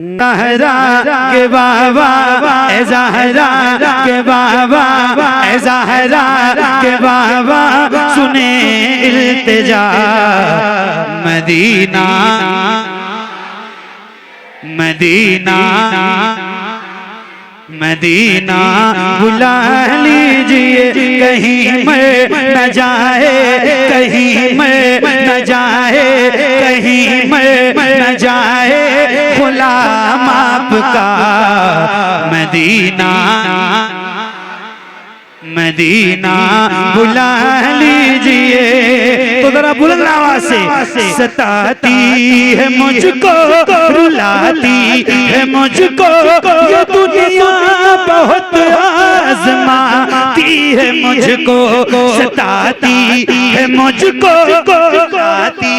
ज़हरा के बाबा ए ज़हरा के बाबा ए ज़हरा के बाबा सुने इल्तिजा मदीना मदीना मदीना बुला लीजिए कहीं मर न जाए कहीं मर न जाए कहीं मर न जाए गुलाम आपका मदीना मदीना बुला लीजिए। तो जरा बुलंद आवाज से सताती है मुझको रुलाती है मुझको ये दुनिया बहुत आजमाती है मुझको सताती है मुझको रुलाती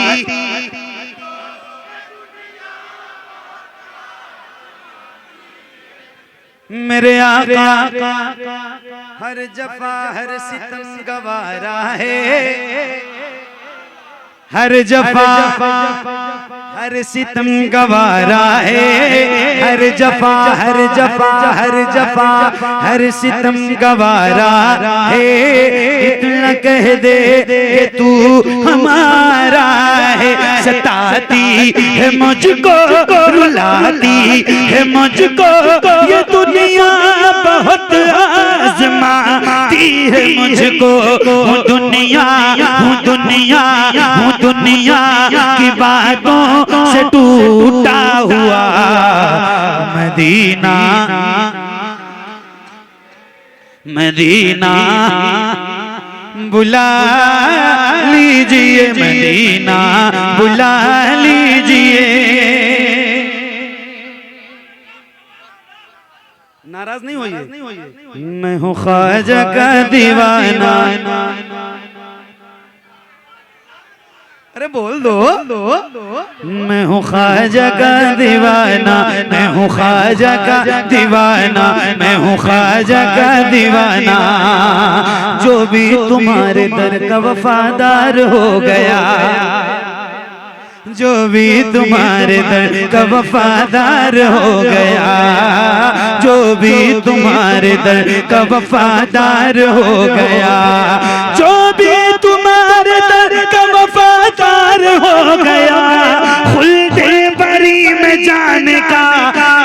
मेरे आका हर जफा हर सितम गवारा है हर जफा हर सितम गवारा है हर जफा हर जफा हर जफा हर सितम गवारा है। इतना कह दे कि तू हमारा है सताती है मुझको रुलाती है मुझको ये दुनिया बहुत आजमाती है मुझको हूँ दुनिया हूँ दुनिया की बातों से टूटा हुआ मदीना मदीना बुला लीजिए मदीना बुला लीजिए। नाराज नहीं होइए। मैं हूँ ख्वाजा का दीवाना अरे बोल दो मैं हूँ ख्वाजा का दीवाना मैं हूँ ख्वाजा का दीवाना मैं हूँ ख्वाजा का दीवाना जो भी तुम्हारे दर का वफादार हो गया जो भी तुम्हारे दर का वफादार हो गया जो भी तुम्हारे दर का वफादार हो गया जो भी तुम्हारे दर का वफादार हो गया खुल्दे बरी में जाने का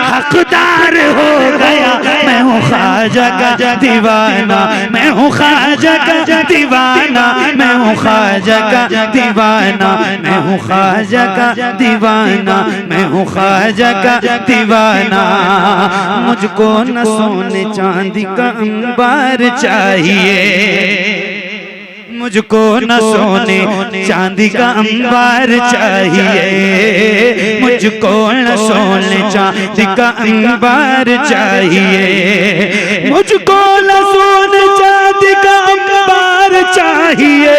हकदार हो गया। मैं हूँ ख्वाजा का दीवाना मैं हूँ ख्वाजा का दीवाना मैं हूँ ख्वाजा का दीवाना मैं हूँ ख्वाजा का दीवाना मैं हूँ ख्वाजा का दीवाना। मुझको न सोने चांदी का अंबार चाहिए मुझको न सोने चांदी का अंबार चाहिए मुझको न सोने चांदी का अंबार चाहिए मुझको न सोने चांदी का अंबार चाहिए।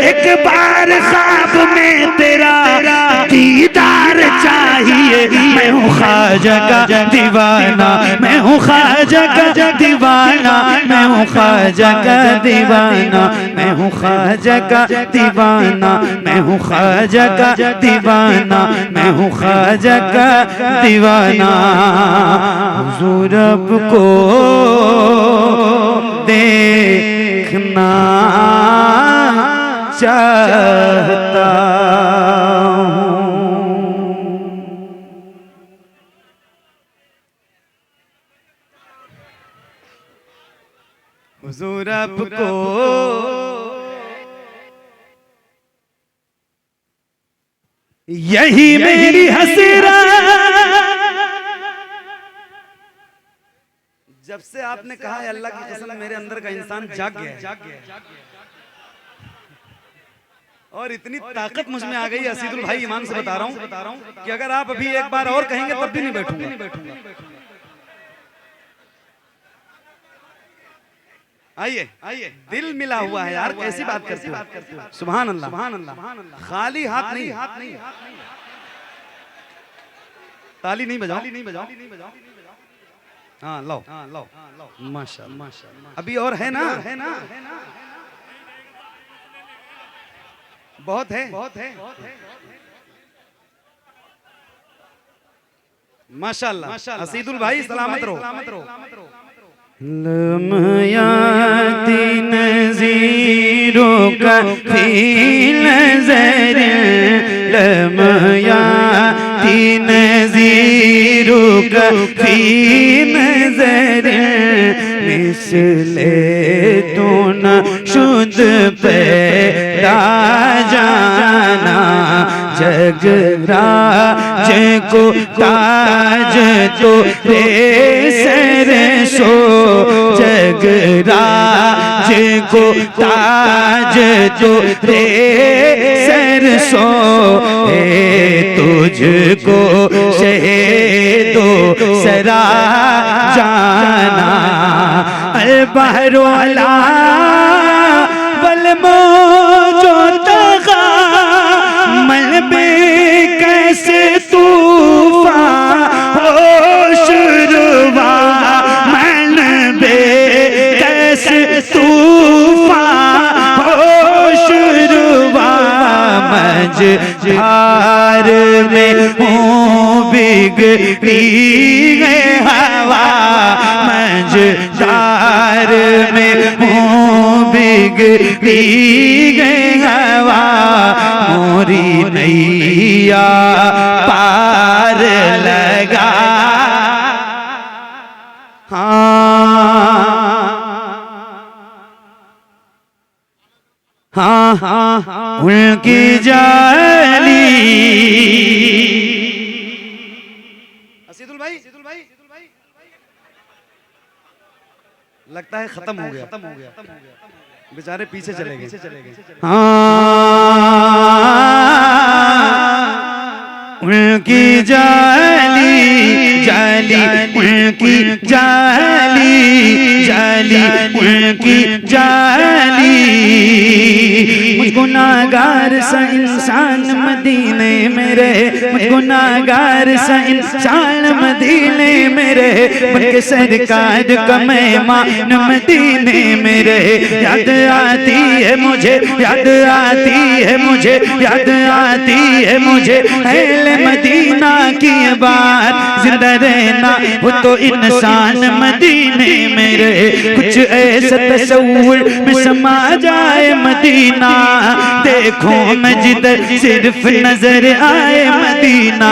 एक बार ख्वाब में तेरा दीदार चाहिए। मैं हूँ ख्वाजा का दीवाना मैं हूँ ख्वाजा का दीवाना मैं हूँ ख्वाजा का दीवाना मैं हूँ ख्वाजा का दीवाना मैं हूँ ख्वाजा का दीवाना मैं हूँ ख्वाजा का दीवाना। हुजूर आपको देखना चाहता हूँ। हुजूर आपको यही मेरी हसरा। जब से आपने कहा है अल्लाह की कसम मेरे अंदर का इंसान जाग गया और इतनी ताकत मुझ में आ गई असीदुल भाई ईमान से बता रहा हूँ कि अगर आप अभी एक बार और कहेंगे तब भी नहीं बैठूंगा। आइए आइए दिल मिला हुआ है यार कैसी बात करते हो। सुभान अल्लाह खाली हाथ नहीं ताली नहीं बजाओ हाँ लो माशाअल्लाह अभी और है ना बहुत है माशाल्लाह। हसीदुल भाई सलामत रहो। लमयाती नज़ीरों का फी नज़र, लमयाती नज़ीरों का फी नज़र, मिसले तो न शुद्ध पैदा जाना, जगराज को ताज तो रे सर सो, जगराज को ताज तो रे सर सो, तुझको शहीदो सरा जाना, अल बहरो अला वल मौजो तगा, मलबे कैसे तूफान हो शुरुआ, मलबे कैसे तूफान हो शुरुआ, मझधार में हूँ बिगड़ी है हवा, मझधार में हूँ बिगड़ी है हवा, मोरी नैया पार लगा। हाँ हाँ उनकी जाली। हसीदुल भाई लगता है खत्म हो गया, बेचारे पीछे चले गए। उनकी जाली जाली, उनकी जाली जाली, उनकी जाली, मुझ गुनाहगार सा इंसान मदीने में रहे, मुझ गुनाहगार सा इंसान मदीने में रहे, उनके सरकार का मेहमान मदीने में रहे, याद आती है मुझे, याद आती है मुझे, याद आती है मुझे अहले मदीना की बात, जिंदा रहना वो तो इंसान मदीने में रहे, कुछ ऐसा तस्वुर में समा जाए मदीना, देखो मैं जिधर सिर्फ नजर आए मदीना,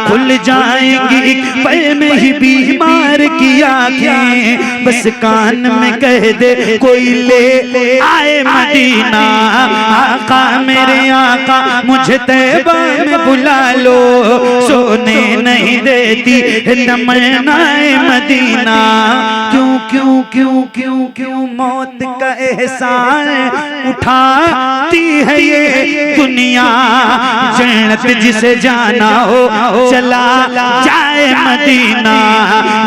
खुल जाएंगी एक पल में ही बीमार की आंखें, बस कान में कह दे कोई ले आए मदीना, आका मेरे आका मुझे तैबा में बुला लो, सोने नहीं देती तमन्नाए मदीना, क्यों क्यों क्यों क्यों क्यों मौत का एहसान उठाती है ये दुनिया, जन्नत जिसे जाना हो चला जाए मदीना,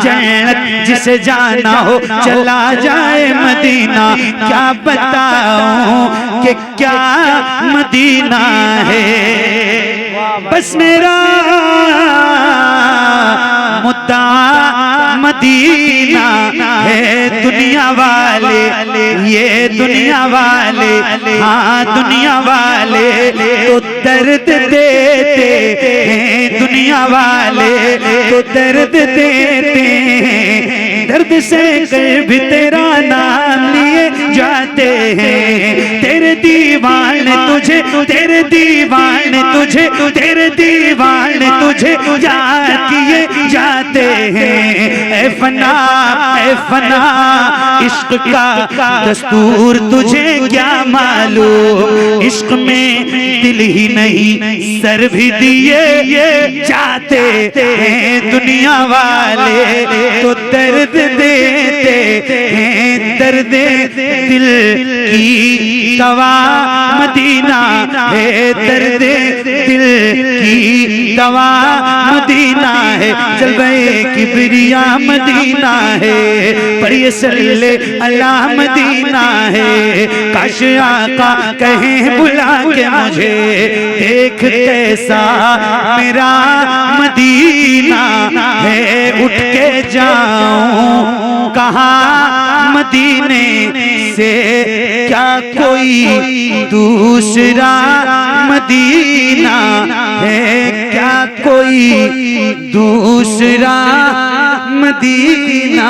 जन्नत जिसे जाना हो चला जाए मदीना, क्या बताऊं कि क्या मदीना है, बस मेरा मुद्दा मदीना है, दुनिया वाले ये दुनिया वाले, हाँ दुनिया वाले तो दर्द देते हैं, दुनिया वाले तो दर्द देते हैं, दर्द से कर भी तेरा नाम लिए जाते हैं, तेरे दीवाने तुझे, तेरे दीवाने तुझे, तेरे दीवाने तुझे याद किए जाते हैं, ऐ फना इश्क का दस्तूर तुझे क्या मालूम, इश्क में दिल ही नहीं सर भी दिए जाते हैं, दुनिया वाले तो दर्द देते हैं, दर्द दिल की दवा मदीना है, दर्द दिल की दवा मदीना है, जलवे किबरिया मदीना है, पर ये सल्ले अला मदीना है, काश आका कहें बुला के मुझे, देख कैसा मेरा मदीना है, उठ के जाऊं कहाँ मदीने से, क्या कोई दूसरा मदीना है क्या क्या कोई दूसरा मदीना